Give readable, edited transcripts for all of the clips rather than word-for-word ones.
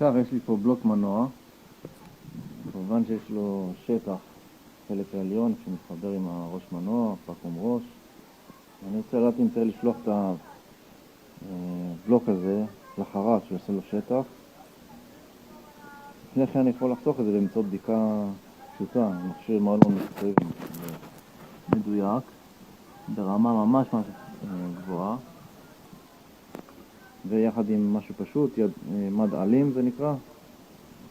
כך, יש לי פה בלוק מנוע, כמובן שיש לו שטח, חלק העליון שמתחבר עם הראש מנוע, פקום ראש. אני רוצה לדעת אם צריך לשלוח את הבלוק הזה לחרץ שיעשה לו שטח. לפני כן אני יכול לחסוך את זה באמצעות בדיקה פשוטה, מכשיר מאוד לא מקצועי מדויק, ברמה ממש גבוהה, ויחד עם משהו פשוט, מד עלים זה נקרא.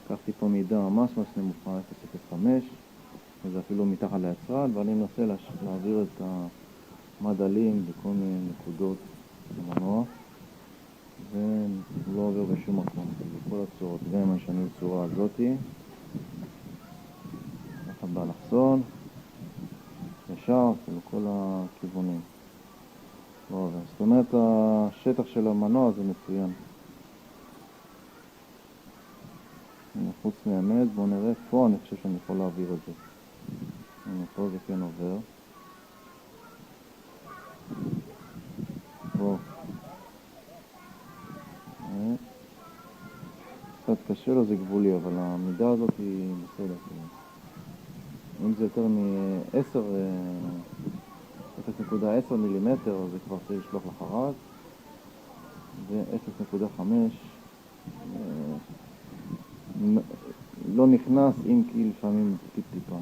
לקחתי פה מידה ממש נמוכה, 0.05, וזה אפילו מתחת ליצרן, ואני מנסה להעביר את המד עלים בכל מיני נקודות במנוע, ולא עובר בשום מקום, בכל הצורות. גם אם אני אשנה בצורה הזאתי, ככה באלכסון, ישר, לכל הכיוונים. לא עובר. זאת אומרת, השטח של המנוע זה מצוין. חוץ מהמד, בואו נראה פה, אני חושב שאני יכול להעביר את זה. הנה, פה זה כן עובר. פה. קצת קשה לו, זה גבולי, אבל המידה הזאת היא בסדר. אם זה יותר מ-10, 0.10 מילימטר, אז זה כבר צריך לשלוח לחרץ, ו-0.5 לא נכנס, אם כי לפעמים טיפה.